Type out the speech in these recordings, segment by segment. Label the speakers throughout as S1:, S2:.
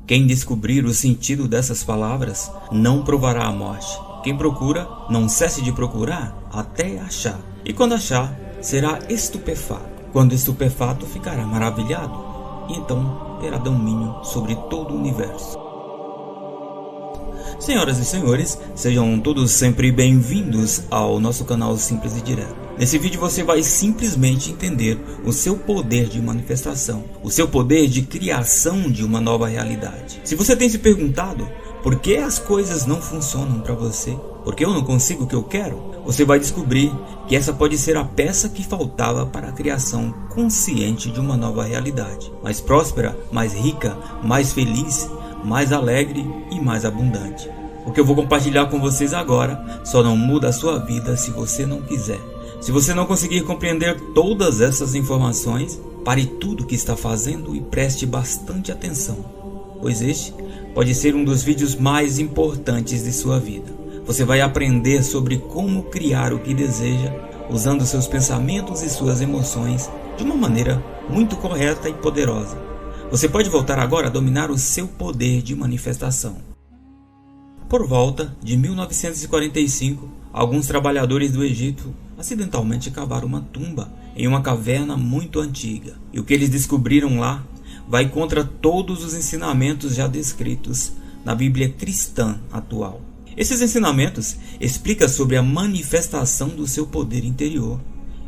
S1: Quem descobrir o sentido dessas palavras não provará a morte. Quem procura, não cesse de procurar até achar. E quando achar, será estupefato. Quando estupefato, ficará maravilhado. E então terá domínio sobre todo o universo. Senhoras e senhores, sejam todos sempre bem-vindos ao nosso canal Simples e Direto. Nesse vídeo você vai simplesmente entender o seu poder de manifestação, o seu poder de criação de uma nova realidade. Se você tem se perguntado por que as coisas não funcionam para você, por que eu não consigo o que eu quero, você vai descobrir que essa pode ser a peça que faltava para a criação consciente de uma nova realidade, mais próspera, mais rica, mais feliz, mais alegre e mais abundante. O que eu vou compartilhar com vocês agora só não muda a sua vida se você não quiser. Se você não conseguir compreender todas essas informações, pare tudo o que está fazendo e preste bastante atenção, pois este pode ser um dos vídeos mais importantes de sua vida. Você vai aprender sobre como criar o que deseja, usando seus pensamentos e suas emoções de uma maneira muito correta e poderosa. Você pode voltar agora a dominar o seu poder de manifestação. Por volta de 1945, alguns trabalhadores do Egito acidentalmente cavaram uma tumba em uma caverna muito antiga. E o que eles descobriram lá vai contra todos os ensinamentos já descritos na Bíblia cristã atual. Esses ensinamentos explicam sobre a manifestação do seu poder interior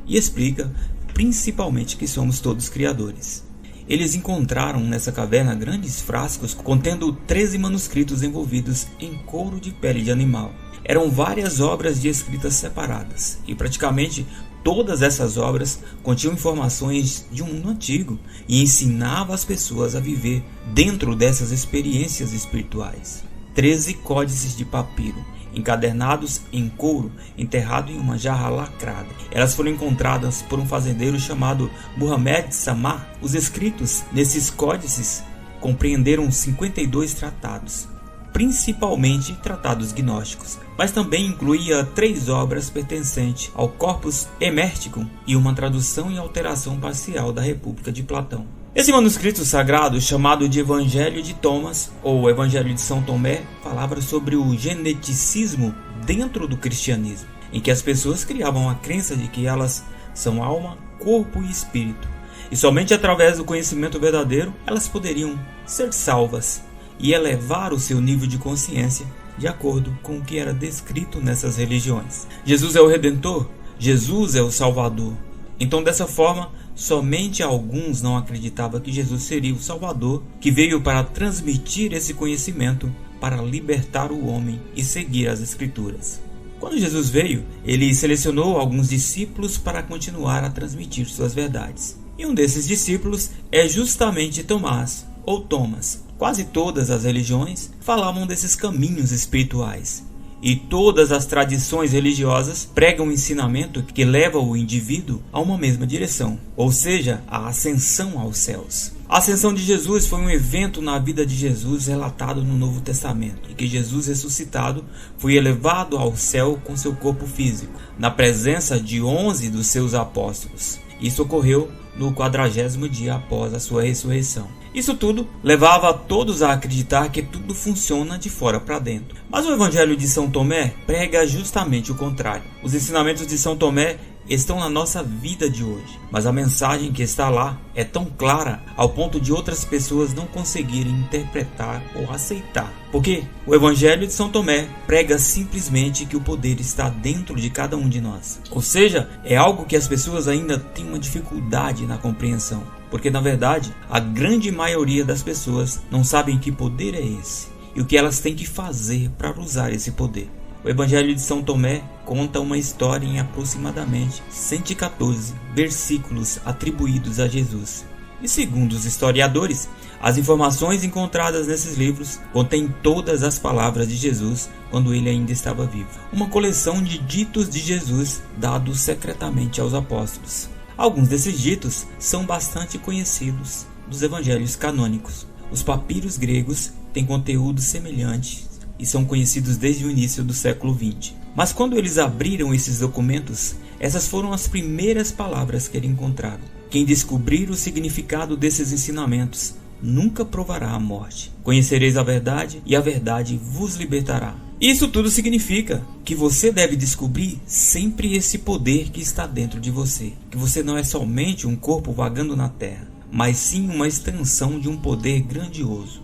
S1: e explica principalmente que somos todos criadores. Eles encontraram nessa caverna grandes frascos contendo 13 manuscritos envolvidos em couro de pele de animal. Eram várias obras de escritas separadas e praticamente todas essas obras continham informações de um mundo antigo e ensinavam as pessoas a viver dentro dessas experiências espirituais. 13 códices de papiro, encadernados em couro, enterrado em uma jarra lacrada. Elas foram encontradas por um fazendeiro chamado Muhammad Samar. Os escritos nesses códices compreenderam 52 tratados, principalmente tratados gnósticos, mas também incluía 3 obras pertencentes ao Corpus Hermeticum e uma tradução e alteração parcial da República de Platão. Esse manuscrito sagrado, chamado de Evangelho de Thomas ou Evangelho de São Tomé, falava sobre o geneticismo dentro do cristianismo, em que as pessoas criavam a crença de que elas são alma, corpo e espírito, e somente através do conhecimento verdadeiro elas poderiam ser salvas e elevar o seu nível de consciência de acordo com o que era descrito nessas religiões. Jesus é o Redentor, Jesus é o Salvador. Então, dessa forma, somente alguns não acreditavam que Jesus seria o Salvador, que veio para transmitir esse conhecimento para libertar o homem e seguir as Escrituras. Quando Jesus veio, ele selecionou alguns discípulos para continuar a transmitir suas verdades. E um desses discípulos é justamente Tomás, ou Thomas. Quase todas as religiões falavam desses caminhos espirituais. E todas as tradições religiosas pregam um ensinamento que leva o indivíduo a uma mesma direção, ou seja, a ascensão aos céus. A ascensão de Jesus foi um evento na vida de Jesus relatado no Novo Testamento, em que Jesus ressuscitado foi elevado ao céu com seu corpo físico, na presença de 11 dos seus apóstolos. Isso ocorreu no 40º dia após a sua ressurreição. Isso tudo levava todos a acreditar que tudo funciona de fora para dentro. Mas o Evangelho de São Tomé prega justamente o contrário. Os ensinamentos de São Tomé estão na nossa vida de hoje, mas a mensagem que está lá é tão clara ao ponto de outras pessoas não conseguirem interpretar ou aceitar. Porque o Evangelho de São Tomé prega simplesmente que o poder está dentro de cada um de nós. Ou seja, é algo que as pessoas ainda têm uma dificuldade na compreensão. Porque na verdade, a grande maioria das pessoas não sabem que poder é esse e o que elas têm que fazer para usar esse poder. O Evangelho de São Tomé conta uma história em aproximadamente 114 versículos atribuídos a Jesus. E segundo os historiadores, as informações encontradas nesses livros contêm todas as palavras de Jesus quando ele ainda estava vivo. Uma coleção de ditos de Jesus dados secretamente aos apóstolos. Alguns desses ditos são bastante conhecidos dos evangelhos canônicos. Os papiros gregos têm conteúdo semelhante e são conhecidos desde o início do século XX. Mas quando eles abriram esses documentos, essas foram as primeiras palavras que eles encontraram. Quem descobrir o significado desses ensinamentos nunca provará a morte. Conhecereis a verdade e a verdade vos libertará. Isso tudo significa que você deve descobrir sempre esse poder que está dentro de você. Que você não é somente um corpo vagando na terra, mas sim uma extensão de um poder grandioso,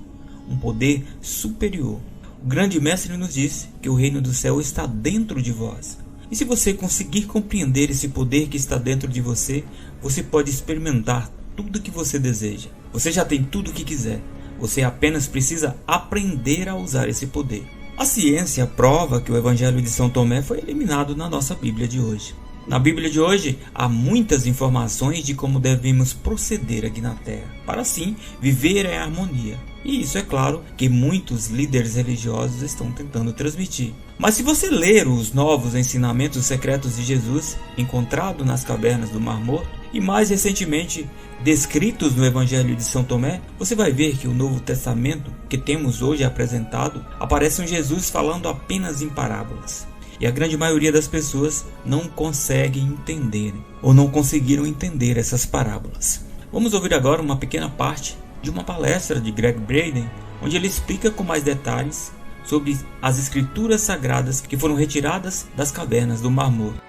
S1: um poder superior. O grande mestre nos disse que o reino do céu está dentro de vós. E se você conseguir compreender esse poder que está dentro de você, você pode experimentar tudo o que você deseja. Você já tem tudo o que quiser. Você apenas precisa aprender a usar esse poder. A ciência prova que o Evangelho de São Tomé foi eliminado na nossa Bíblia de hoje. Na Bíblia de hoje, há muitas informações de como devemos proceder aqui na Terra, para assim viver em harmonia. E isso é claro que muitos líderes religiosos estão tentando transmitir. Mas se você ler os novos ensinamentos secretos de Jesus, encontrados nas cavernas do Mar Morto, e mais recentemente descritos no Evangelho de São Tomé, você vai ver que o Novo Testamento que temos hoje apresentado aparece um Jesus falando apenas em parábolas. E a grande maioria das pessoas não consegue entender ou não conseguiram entender essas parábolas. Vamos ouvir agora uma pequena parte de uma palestra de Gregg Braden, onde ele explica com mais detalhes sobre as escrituras sagradas que foram retiradas das cavernas do Mar Morto.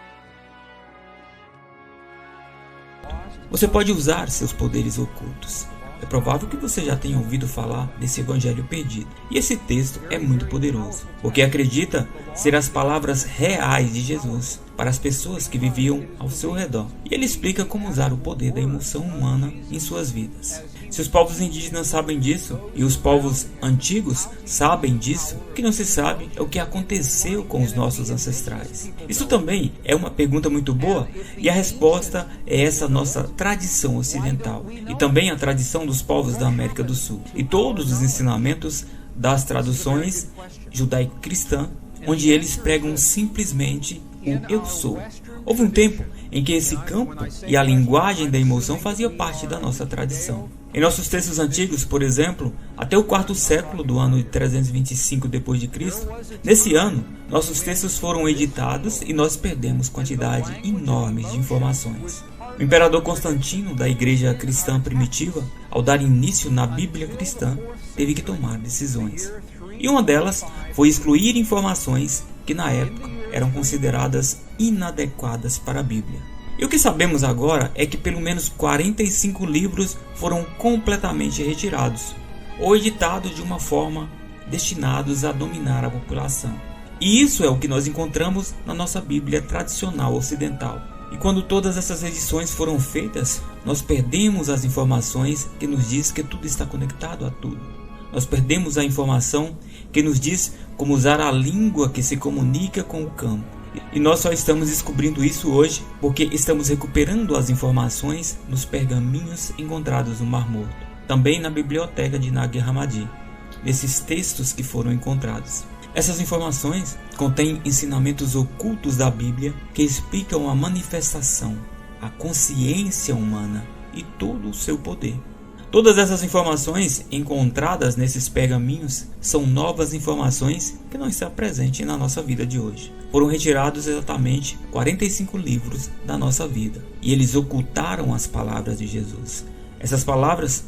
S1: Você pode usar seus poderes ocultos. É provável que você já tenha ouvido falar desse evangelho perdido. E esse texto é muito poderoso, porque acredita ser as palavras reais de Jesus para as pessoas que viviam ao seu redor. E ele explica como usar o poder da emoção humana em suas vidas. Se os povos indígenas sabem disso, e os povos antigos sabem disso, o que não se sabe é o que aconteceu com os nossos ancestrais. Isso também é uma pergunta muito boa, e a resposta é essa nossa tradição ocidental, e também a tradição dos povos da América do Sul, e todos os ensinamentos das traduções judaico-cristã, onde eles pregam simplesmente o eu sou. Houve um tempo em que esse campo e a linguagem da emoção fazia parte da nossa tradição. Em nossos textos antigos, por exemplo, até o 4º século do ano de 325 d.C., nesse ano, nossos textos foram editados e nós perdemos quantidade enorme de informações. O imperador Constantino, da igreja cristã primitiva, ao dar início na Bíblia cristã, teve que tomar decisões. E uma delas foi excluir informações que na época eram consideradas inadequadas para a Bíblia. E o que sabemos agora é que pelo menos 45 livros foram completamente retirados, ou editados de uma forma destinados a dominar a população. E isso é o que nós encontramos na nossa Bíblia tradicional ocidental. E quando todas essas edições foram feitas, nós perdemos as informações que nos diz que tudo está conectado a tudo. Nós perdemos a informação que nos diz como usar a língua que se comunica com o campo. E nós só estamos descobrindo isso hoje porque estamos recuperando as informações nos pergaminhos encontrados no Mar Morto, também na biblioteca de Nag Hammadi, nesses textos que foram encontrados. Essas informações contêm ensinamentos ocultos da Bíblia que explicam a manifestação, a consciência humana e todo o seu poder. Todas essas informações encontradas nesses pergaminhos são novas informações que não estão presentes na nossa vida de hoje. Foram retirados exatamente 45 livros da nossa vida e eles ocultaram as palavras de Jesus. Essas palavras,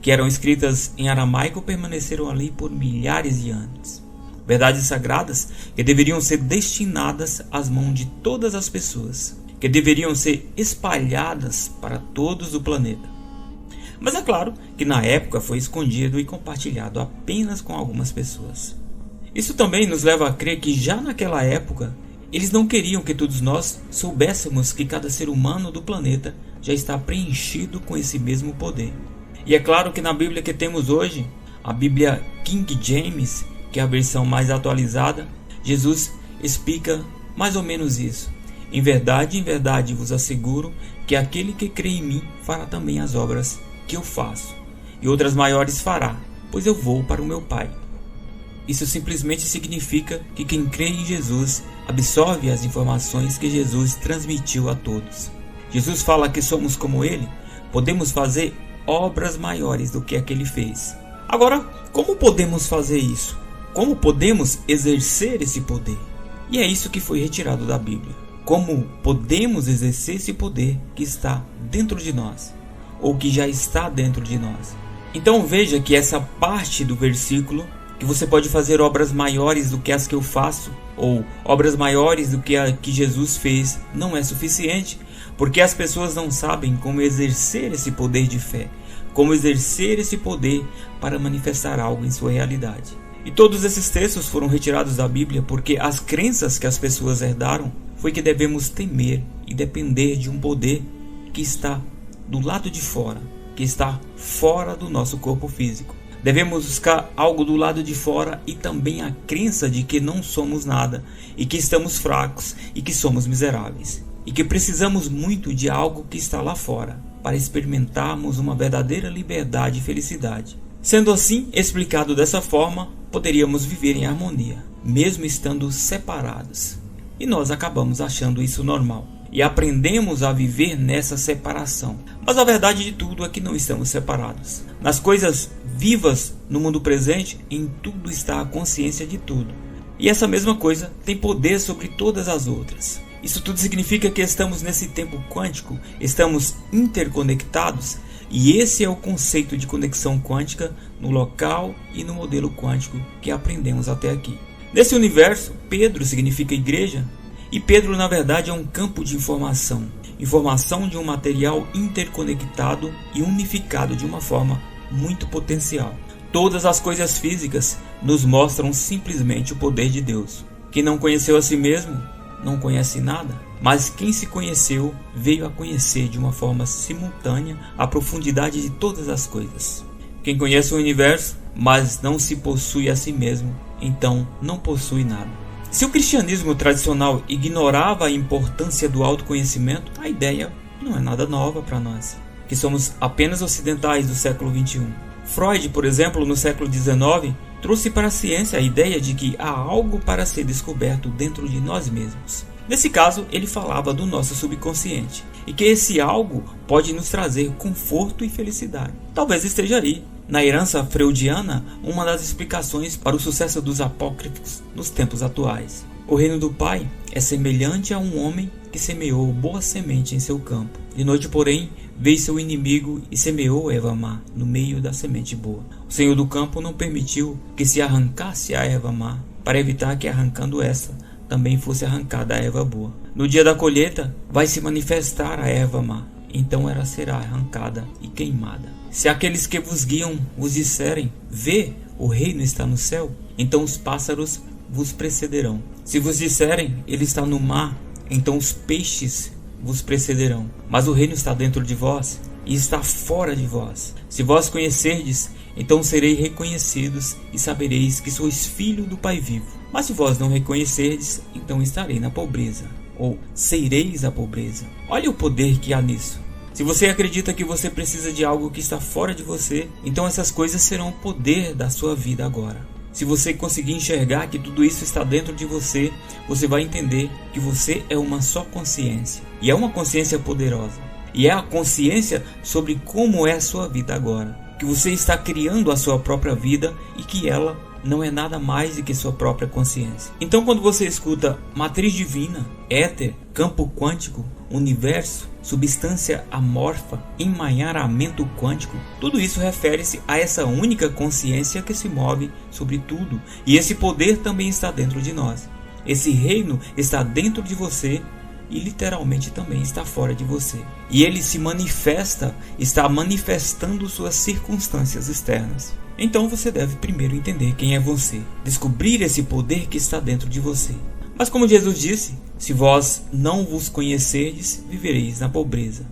S1: que eram escritas em aramaico, permaneceram ali por milhares de anos. Verdades sagradas que deveriam ser destinadas às mãos de todas as pessoas, que deveriam ser espalhadas para todos o planeta. Mas é claro que na época foi escondido e compartilhado apenas com algumas pessoas. Isso também nos leva a crer que já naquela época, eles não queriam que todos nós soubéssemos que cada ser humano do planeta já está preenchido com esse mesmo poder. E é claro que na Bíblia que temos hoje, a Bíblia King James, que é a versão mais atualizada, Jesus explica mais ou menos isso. Em verdade vos asseguro que aquele que crê em mim fará também as obras que eu faço, e outras maiores fará, pois eu vou para o meu Pai. Isso simplesmente significa que quem crê em Jesus absorve as informações que Jesus transmitiu a todos. Jesus fala que somos como Ele, podemos fazer obras maiores do que a que Ele fez. Agora, como podemos fazer isso? Como podemos exercer esse poder? E é isso que foi retirado da Bíblia. Como podemos exercer esse poder que está dentro de nós, ou que já está dentro de nós? Então veja que essa parte do versículo, que você pode fazer obras maiores do que as que eu faço, ou obras maiores do que a que Jesus fez, não é suficiente, porque as pessoas não sabem como exercer esse poder de fé, como exercer esse poder para manifestar algo em sua realidade. E todos esses textos foram retirados da Bíblia porque as crenças que as pessoas herdaram foi que devemos temer e depender de um poder que está do lado de fora, que está fora do nosso corpo físico. Devemos buscar algo do lado de fora e também a crença de que não somos nada e que estamos fracos e que somos miseráveis. E que precisamos muito de algo que está lá fora para experimentarmos uma verdadeira liberdade e felicidade. Sendo assim, explicado dessa forma, poderíamos viver em harmonia, mesmo estando separados. E nós acabamos achando isso normal. E aprendemos a viver nessa separação. Mas a verdade de tudo é que não estamos separados. Nas coisas vivas no mundo presente, em tudo está a consciência de tudo. E essa mesma coisa tem poder sobre todas as outras. Isso tudo significa que estamos nesse tempo quântico, estamos interconectados, e esse é o conceito de conexão quântica no local e no modelo quântico que aprendemos até aqui. Nesse universo, Pedro significa igreja, e Pedro na verdade é um campo de informação de um material interconectado e unificado de uma forma muito potencial. Todas as coisas físicas nos mostram simplesmente o poder de Deus. Quem não conheceu a si mesmo não conhece nada, mas quem se conheceu veio a conhecer de uma forma simultânea a profundidade de todas as coisas. Quem conhece o universo, mas não se possui a si mesmo, então não possui nada. Se o cristianismo tradicional ignorava a importância do autoconhecimento, a ideia não é nada nova para nós, que somos apenas ocidentais do século XXI. Freud, por exemplo, no século XIX, trouxe para a ciência a ideia de que há algo para ser descoberto dentro de nós mesmos. Nesse caso, ele falava do nosso subconsciente, e que esse algo pode nos trazer conforto e felicidade. Talvez esteja aí, na herança freudiana, uma das explicações para o sucesso dos apócrifos nos tempos atuais. O reino do Pai é semelhante a um homem que semeou boa semente em seu campo. De noite, porém, veio seu inimigo e semeou erva má no meio da semente boa. O Senhor do campo não permitiu que se arrancasse a erva má, para evitar que, arrancando essa, também fosse arrancada a erva boa. No dia da colheita, vai se manifestar a erva má, então ela será arrancada e queimada. Se aqueles que vos guiam vos disserem, vê, o reino está no céu, então os pássaros vos precederão. Se vos disserem, ele está no mar, então os peixes vos precederão. Mas o reino está dentro de vós e está fora de vós. Se vós conhecerdes, então sereis reconhecidos e sabereis que sois filho do Pai vivo. Mas se vós não reconhecerdes, então estarei na pobreza, ou sereis a pobreza. Olha o poder que há nisso. Se você acredita que você precisa de algo que está fora de você, então essas coisas serão o poder da sua vida agora. Se você conseguir enxergar que tudo isso está dentro de você, você vai entender que você é uma só consciência. E é uma consciência poderosa. E é a consciência sobre como é a sua vida agora. Que você está criando a sua própria vida e que ela não é nada mais do que sua própria consciência. Então, quando você escuta matriz divina, éter, campo quântico, universo, substância amorfa, emaranhamento quântico, tudo isso refere-se a essa única consciência que se move sobre tudo. E esse poder também está dentro de nós. Esse reino está dentro de você e literalmente também está fora de você. E ele se manifesta, está manifestando suas circunstâncias externas. Então você deve primeiro entender quem é você, descobrir esse poder que está dentro de você. Mas como Jesus disse, se vós não vos conhecerdes, vivereis na pobreza.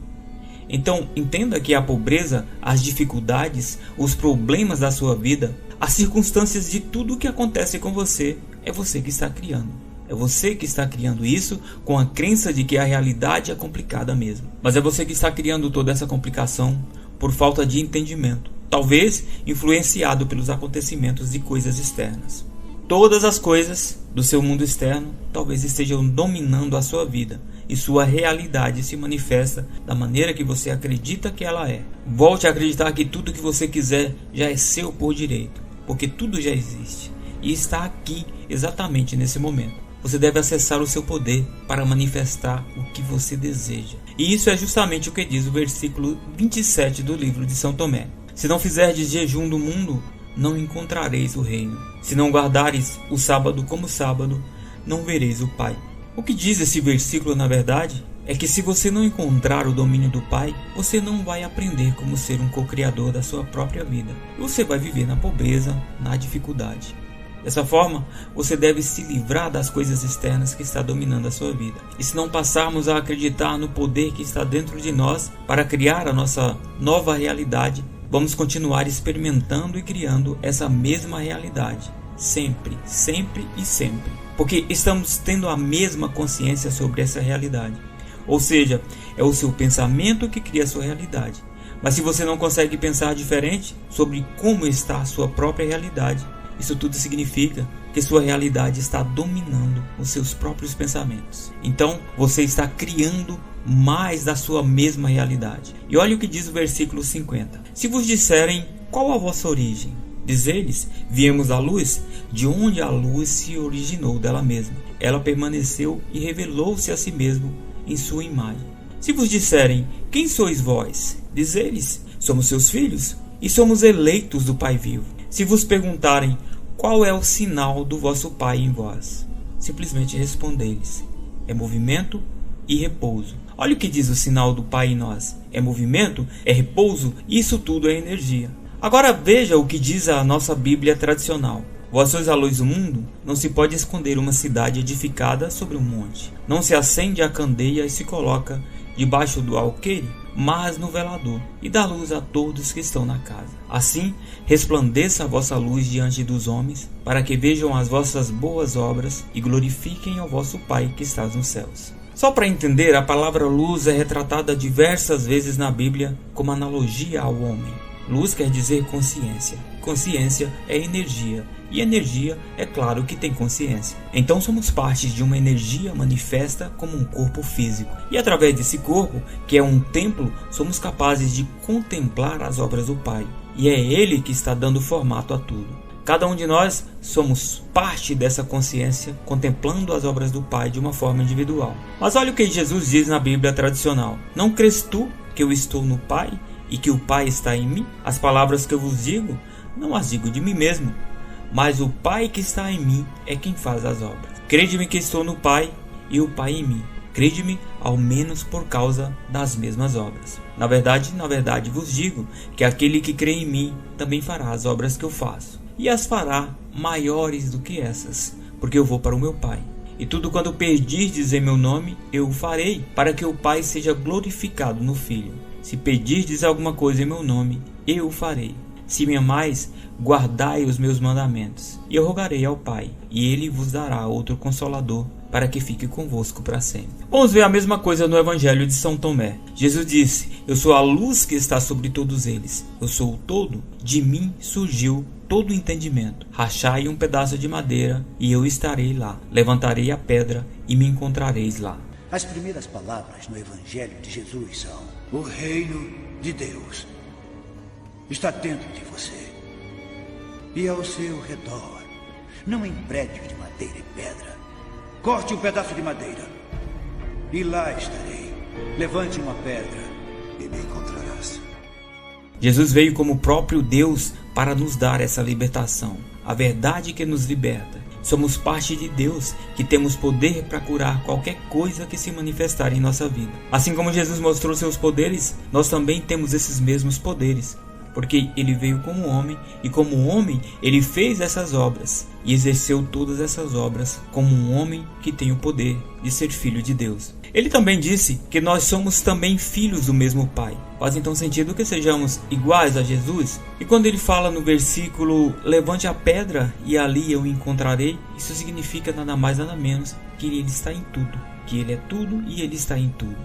S1: Então entenda que a pobreza, as dificuldades, os problemas da sua vida, as circunstâncias de tudo o que acontece com você, é você que está criando. É você que está criando isso com a crença de que a realidade é complicada mesmo. Mas é você que está criando toda essa complicação por falta de entendimento. Talvez influenciado pelos acontecimentos de coisas externas. Todas as coisas do seu mundo externo talvez estejam dominando a sua vida e sua realidade se manifesta da maneira que você acredita que ela é. Volte a acreditar que tudo que você quiser já é seu por direito, porque tudo já existe e está aqui exatamente nesse momento. Você deve acessar o seu poder para manifestar o que você deseja. E isso é justamente o que diz o versículo 27 do livro de São Tomé. Se não fizerdes jejum do mundo, não encontrareis o reino. Se não guardares o sábado como sábado, não vereis o Pai. O que diz esse versículo, na verdade, é que se você não encontrar o domínio do Pai, você não vai aprender como ser um co-criador da sua própria vida. Você vai viver na pobreza, na dificuldade. Dessa forma, você deve se livrar das coisas externas que está dominando a sua vida. E se não passarmos a acreditar no poder que está dentro de nós para criar a nossa nova realidade, vamos continuar experimentando e criando essa mesma realidade. Sempre, sempre e sempre. Porque estamos tendo a mesma consciência sobre essa realidade. Ou seja, é o seu pensamento que cria a sua realidade. Mas se você não consegue pensar diferente sobre como está a sua própria realidade, isso tudo significa que sua realidade está dominando os seus próprios pensamentos. Então, você está criando mais da sua mesma realidade. E olha o que diz o versículo 50. Se vos disserem qual a vossa origem, diz eles, viemos da luz, de onde a luz se originou dela mesma. Ela permaneceu e revelou-se a si mesmo em sua imagem. Se vos disserem, quem sois vós? Diz eles, somos seus filhos e somos eleitos do Pai vivo. Se vos perguntarem, qual é o sinal do vosso Pai em vós? Simplesmente respondei-lhes, é movimento e repouso. Olha o que diz o sinal do Pai em nós. É movimento, é repouso, e isso tudo é energia. Agora veja o que diz a nossa Bíblia tradicional. Vós sois a luz do mundo, não se pode esconder uma cidade edificada sobre um monte. Não se acende a candeia e se coloca debaixo do alqueire, mas no velador, e dá luz a todos que estão na casa. Assim, resplandeça a vossa luz diante dos homens, para que vejam as vossas boas obras e glorifiquem ao vosso Pai que está nos céus. Só para entender, a palavra luz é retratada diversas vezes na Bíblia como analogia ao homem. Luz quer dizer consciência. Consciência é energia. E energia, é claro que tem consciência. Então somos parte de uma energia manifesta como um corpo físico. E através desse corpo, que é um templo, somos capazes de contemplar as obras do Pai. E é Ele que está dando formato a tudo. Cada um de nós somos parte dessa consciência, contemplando as obras do Pai de uma forma individual. Mas olha o que Jesus diz na Bíblia tradicional. Não crês tu que eu estou no Pai e que o Pai está em mim? As palavras que eu vos digo, não as digo de mim mesmo, mas o Pai que está em mim é quem faz as obras. Crede-me que estou no Pai e o Pai em mim. Crede-me ao menos por causa das mesmas obras. Na verdade vos digo que aquele que crê em mim também fará as obras que eu faço. E as fará maiores do que essas, porque eu vou para o meu Pai. E tudo quanto pedirdes em meu nome, eu o farei, para que o Pai seja glorificado no Filho. Se pedirdes alguma coisa em meu nome, eu o farei. Se me amais, guardai os meus mandamentos. E eu rogarei ao Pai, e ele vos dará outro Consolador, para que fique convosco para sempre. Vamos ver a mesma coisa no Evangelho de São Tomé. Jesus disse, eu sou a luz que está sobre todos eles. Eu sou o todo. De mim surgiu todo o entendimento. Rachai um pedaço de madeira, e eu estarei lá. Levantarei a pedra, e me encontrareis lá.
S2: As primeiras palavras no Evangelho de Jesus são: o reino de Deus está dentro de você e ao seu redor, não em prédios de madeira e pedra. Corte um pedaço de madeira e lá estarei. Levante uma pedra e me encontrarás.
S1: Jesus veio como o próprio Deus para nos dar essa libertação, a verdade que nos liberta. Somos parte de Deus, que temos poder para curar qualquer coisa que se manifestar em nossa vida. Assim como Jesus mostrou seus poderes, nós também temos esses mesmos poderes. Porque ele veio como homem, e como homem ele fez essas obras, e exerceu todas essas obras como um homem que tem o poder de ser filho de Deus. Ele também disse que nós somos também filhos do mesmo Pai. Faz então sentido que sejamos iguais a Jesus? E quando ele fala no versículo, levante a pedra e ali eu encontrarei, isso significa nada mais nada menos que ele está em tudo, que ele é tudo e ele está em tudo.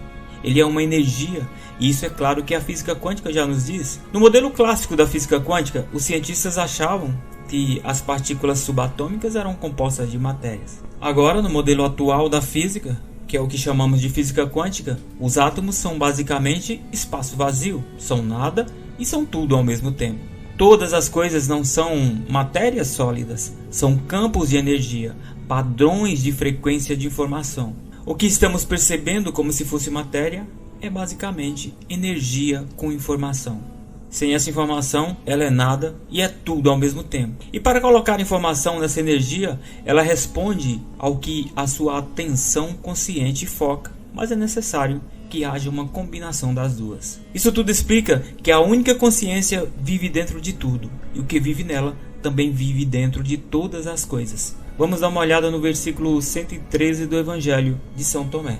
S1: Ele é uma energia, e isso é claro que a física quântica já nos diz. No modelo clássico da física quântica, os cientistas achavam que as partículas subatômicas eram compostas de matérias. Agora, no modelo atual da física, que é o que chamamos de física quântica, os átomos são basicamente espaço vazio, são nada e são tudo ao mesmo tempo. Todas as coisas não são matérias sólidas, são campos de energia, padrões de frequência de informação. O que estamos percebendo como se fosse matéria é basicamente energia com informação. Sem essa informação, ela é nada e é tudo ao mesmo tempo. E para colocar informação nessa energia, ela responde ao que a sua atenção consciente foca, mas é necessário que haja uma combinação das duas. Isso tudo explica que a única consciência vive dentro de tudo, e o que vive nela também vive dentro de todas as coisas. Vamos dar uma olhada no versículo 113 do Evangelho de São Tomé.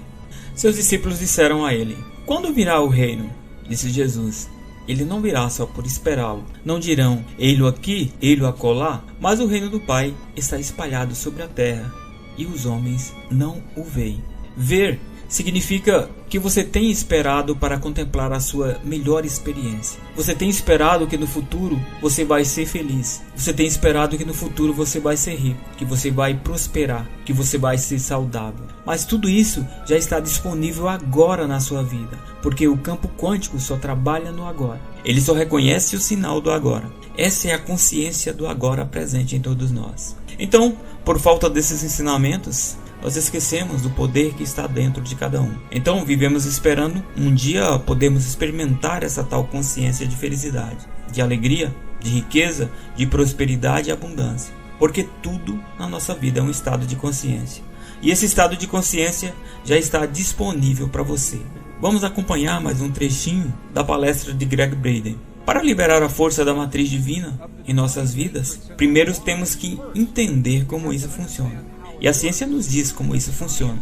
S1: Seus discípulos disseram a ele: "Quando virá o reino?" Disse Jesus: "Ele não virá só por esperá-lo. Não dirão, ei-lo aqui, ei-lo acolá, mas o reino do Pai está espalhado sobre a terra, e os homens não o veem." Ver significa que você tem esperado para contemplar a sua melhor experiência. Você tem esperado que no futuro você vai ser feliz. Você tem esperado que no futuro você vai ser rico, que você vai prosperar, que você vai ser saudável. Mas tudo isso já está disponível agora na sua vida, porque o campo quântico só trabalha no agora. Ele só reconhece o sinal do agora. Essa é a consciência do agora presente em todos nós. Então, por falta desses ensinamentos, nós esquecemos do poder que está dentro de cada um. Então vivemos esperando um dia podermos experimentar essa tal consciência de felicidade, de alegria, de riqueza, de prosperidade e abundância. Porque tudo na nossa vida é um estado de consciência. E esse estado de consciência já está disponível para você. Vamos acompanhar mais um trechinho da palestra de Gregg Braden. Para liberar a força da matriz divina em nossas vidas, primeiro temos que entender como isso funciona. E a ciência nos diz como isso funciona.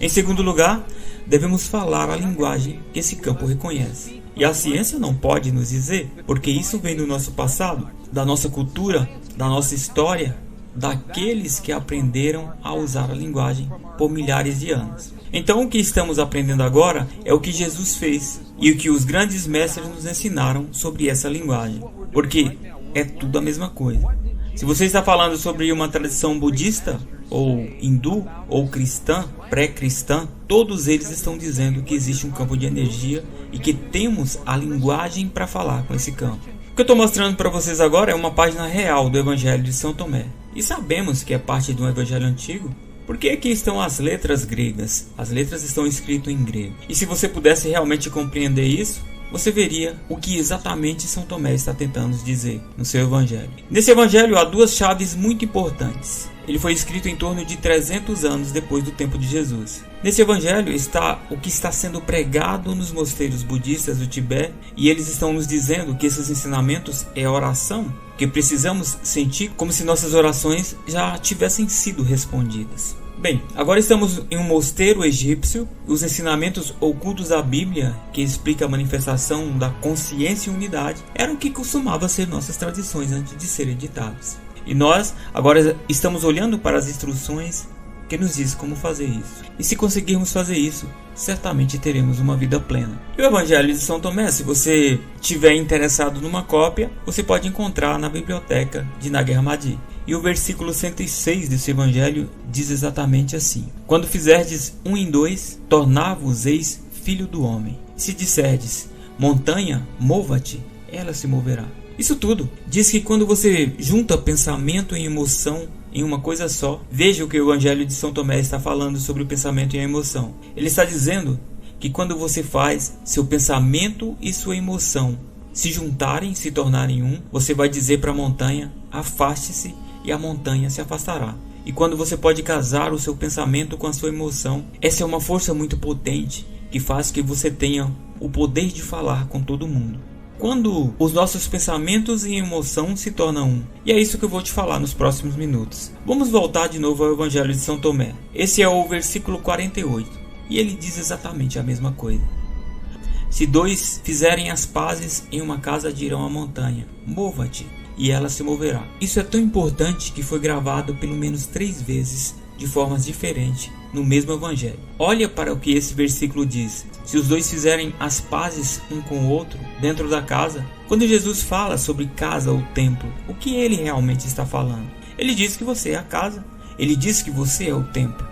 S1: Em segundo lugar, devemos falar a linguagem que esse campo reconhece. E a ciência não pode nos dizer, porque isso vem do nosso passado, da nossa cultura, da nossa história, daqueles que aprenderam a usar a linguagem por milhares de anos. Então o que estamos aprendendo agora é o que Jesus fez e o que os grandes mestres nos ensinaram sobre essa linguagem, porque é tudo a mesma coisa. Se você está falando sobre uma tradição budista, ou hindu, ou cristã, pré-cristã, todos eles estão dizendo que existe um campo de energia e que temos a linguagem para falar com esse campo. O que eu estou mostrando para vocês agora é uma página real do Evangelho de São Tomé. E sabemos que é parte de um Evangelho antigo, porque aqui estão as letras gregas. As letras estão escritas em grego. E se você pudesse realmente compreender isso, você veria o que exatamente São Tomé está tentando dizer no seu Evangelho. Nesse Evangelho há duas chaves muito importantes. Ele foi escrito em torno de 300 anos depois do tempo de Jesus. Nesse Evangelho está o que está sendo pregado nos mosteiros budistas do Tibete, e eles estão nos dizendo que esses ensinamentos é oração, que precisamos sentir como se nossas orações já tivessem sido respondidas. Bem, agora estamos em um mosteiro egípcio. Os ensinamentos ocultos da Bíblia, que explica a manifestação da consciência e unidade, eram o que costumava ser nossas tradições antes de serem ditadas. E nós agora estamos olhando para as instruções que nos diz como fazer isso. E se conseguirmos fazer isso, certamente teremos uma vida plena. E o Evangelho de São Tomé, se você estiver interessado numa cópia, você pode encontrar na biblioteca de Nag Hammadi. E o versículo 106 desse Evangelho diz exatamente assim: "Quando fizerdes um em dois, tornar-vos-eis filho do homem. Se disserdes, montanha, mova-te, ela se moverá." Isso tudo diz que quando você junta pensamento e emoção em uma coisa só, veja o que o Evangelho de São Tomé está falando sobre o pensamento e a emoção. Ele está dizendo que quando você faz seu pensamento e sua emoção se juntarem, se tornarem um, você vai dizer para a montanha: afaste-se, e a montanha se afastará. E quando você pode casar o seu pensamento com a sua emoção, essa é uma força muito potente que faz que você tenha o poder de falar com todo mundo. Quando os nossos pensamentos e emoção se tornam um. E é isso que eu vou te falar nos próximos minutos. Vamos voltar de novo ao Evangelho de São Tomé. Esse é o versículo 48. E ele diz exatamente a mesma coisa. "Se dois fizerem as pazes em uma casa, dirão à montanha: mova-te, e ela se moverá." Isso é tão importante que foi gravado pelo menos 3 vezes de formas diferentes no mesmo Evangelho. Olha para o que esse versículo diz. Se os dois fizerem as pazes um com o outro dentro da casa. Quando Jesus fala sobre casa ou templo, o que ele realmente está falando? Ele diz que você é a casa. Ele diz que você é o templo.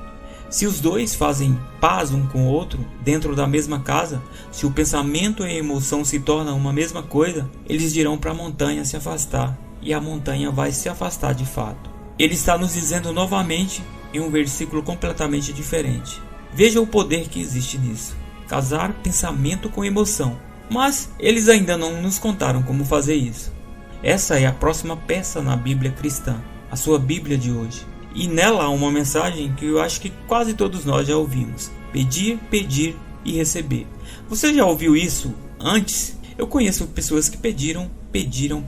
S1: Se os dois fazem paz um com o outro dentro da mesma casa, se o pensamento e a emoção se tornam uma mesma coisa, eles dirão para a montanha se afastar, e a montanha vai se afastar de fato. Ele está nos dizendo novamente em um versículo completamente diferente. Veja o poder que existe nisso. Casar pensamento com emoção. Mas eles ainda não nos contaram como fazer isso. Essa é a próxima peça na Bíblia cristã, a sua Bíblia de hoje. E nela há uma mensagem que eu acho que quase todos nós já ouvimos: pedir, pedir e receber. Você já ouviu isso antes? Eu conheço pessoas que pediram,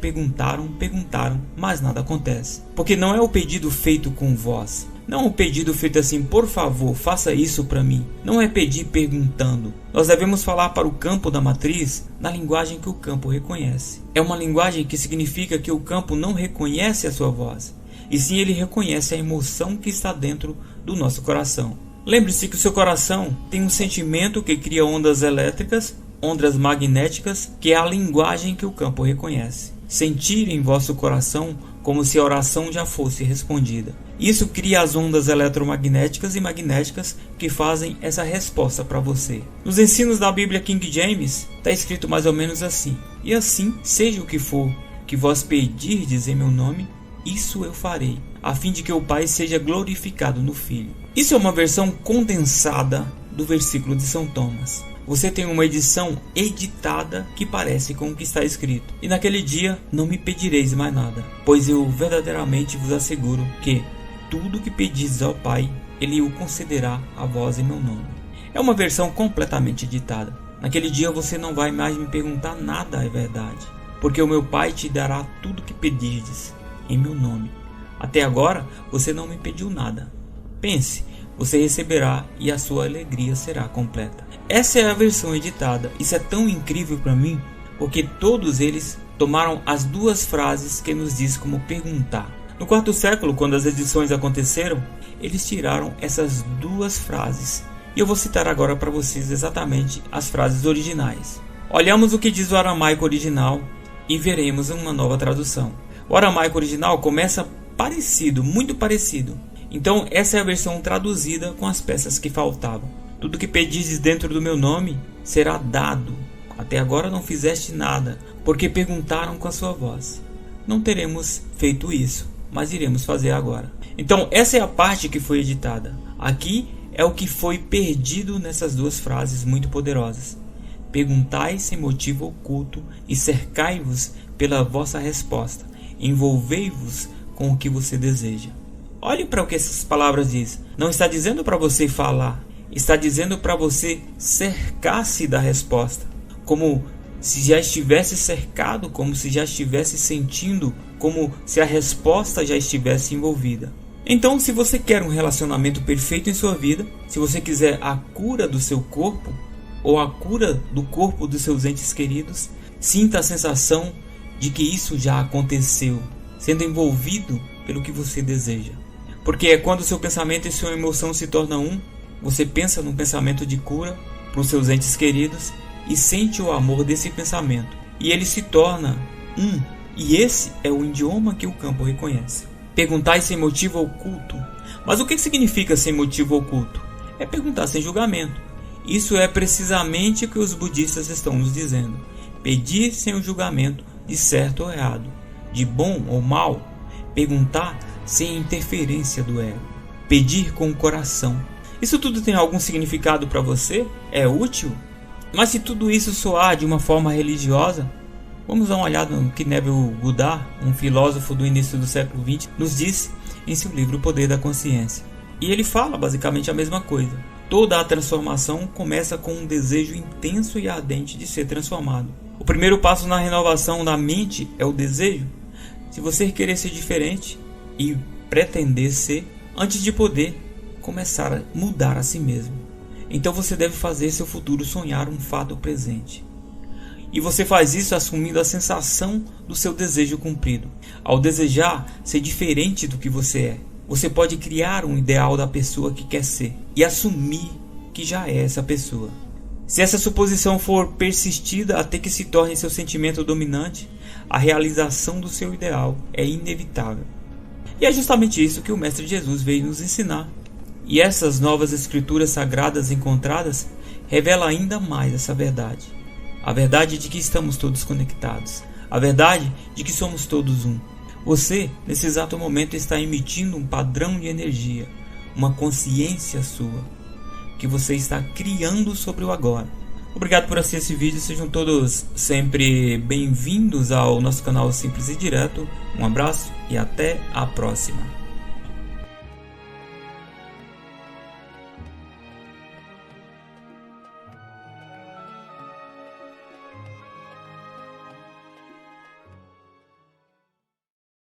S1: perguntaram, mas nada acontece. Porque não é o pedido feito com voz. Não é um pedido feito assim: por favor, faça isso para mim. Não é pedir perguntando. Nós devemos falar para o campo da matriz na linguagem que o campo reconhece. É uma linguagem que significa que o campo não reconhece a sua voz, e sim ele reconhece a emoção que está dentro do nosso coração. Lembre-se que o seu coração tem um sentimento que cria ondas elétricas, ondas magnéticas, que é a linguagem que o campo reconhece. Sentir em vosso coração como se a oração já fosse respondida. Isso cria as ondas eletromagnéticas e magnéticas que fazem essa resposta para você. Nos ensinos da Bíblia King James está escrito mais ou menos assim: e assim, seja o que for que vós pedirdes em meu nome, isso eu farei, a fim de que o Pai seja glorificado no Filho. Isso é uma versão condensada do versículo de São Thomas. Você tem uma edição editada que parece com o que está escrito: e naquele dia não me pedireis mais nada, pois eu verdadeiramente vos asseguro que tudo que pedis ao Pai, Ele o concederá a vós em meu nome. É uma versão completamente editada. Naquele dia você não vai mais me perguntar nada, é verdade, porque o meu Pai te dará tudo que pedirdes em meu nome. Até agora você não me pediu nada. Pense, você receberá e a sua alegria será completa. Essa é a versão editada. Isso é tão incrível para mim, porque todos eles tomaram as duas frases que nos diz como perguntar. No quarto século, quando as edições aconteceram, eles tiraram essas duas frases. E eu vou citar agora para vocês exatamente as frases originais. Olhamos o que diz o aramaico original e veremos uma nova tradução. O aramaico original começa parecido, muito parecido. Então essa é a versão traduzida com as peças que faltavam. Tudo que pedizes dentro do meu nome será dado. Até agora não fizeste nada, porque perguntaram com a sua voz. Não teremos feito isso, mas iremos fazer agora. Então essa é a parte que foi editada. Aqui é o que foi perdido nessas duas frases muito poderosas. Perguntai sem motivo oculto e cercai-vos pela vossa resposta. Envolvei-vos com o que você deseja. Olhe para o que essas palavras dizem. Não está dizendo para você falar, está dizendo para você cercar-se da resposta, como se já estivesse cercado, como se já estivesse sentindo, como se a resposta já estivesse envolvida. Então, se você quer um relacionamento perfeito em sua vida, se você quiser a cura do seu corpo, ou a cura do corpo dos seus entes queridos, sinta a sensação de que isso já aconteceu, sendo envolvido pelo que você deseja. Porque é quando seu pensamento e sua emoção se tornam um, você pensa num pensamento de cura para os seus entes queridos e sente o amor desse pensamento. E ele se torna um. E esse é o idioma que o campo reconhece. Perguntai sem motivo oculto. Mas o que significa sem motivo oculto? É perguntar sem julgamento. Isso é precisamente o que os budistas estão nos dizendo. Pedir sem o julgamento de certo ou errado, de bom ou mal. Perguntar sem interferência do ego. Pedir com o coração. Isso tudo tem algum significado para você? É útil? Mas se tudo isso soar de uma forma religiosa, vamos dar uma olhada no que Neville Goddard, um filósofo do início do século XX, nos disse em seu livro O Poder da Consciência. E ele fala basicamente a mesma coisa. Toda a transformação começa com um desejo intenso e ardente de ser transformado. O primeiro passo na renovação da mente é o desejo. Se você querer ser diferente e pretender ser, antes de poder começar a mudar a si mesmo, então você deve fazer seu futuro sonhar um fato presente. E você faz isso assumindo a sensação do seu desejo cumprido. Ao desejar ser diferente do que você é, você pode criar um ideal da pessoa que quer ser e assumir que já é essa pessoa. Se essa suposição for persistida até que se torne seu sentimento dominante, a realização do seu ideal é inevitável. E é justamente isso que o Mestre Jesus veio nos ensinar. E essas novas escrituras sagradas encontradas revelam ainda mais essa verdade. A verdade de que estamos todos conectados. A verdade de que somos todos um. Você, nesse exato momento, está emitindo um padrão de energia, uma consciência sua, que você está criando sobre o agora. Obrigado por assistir esse vídeo, sejam todos sempre bem-vindos ao nosso canal Simples e Direto. Um abraço e até a próxima.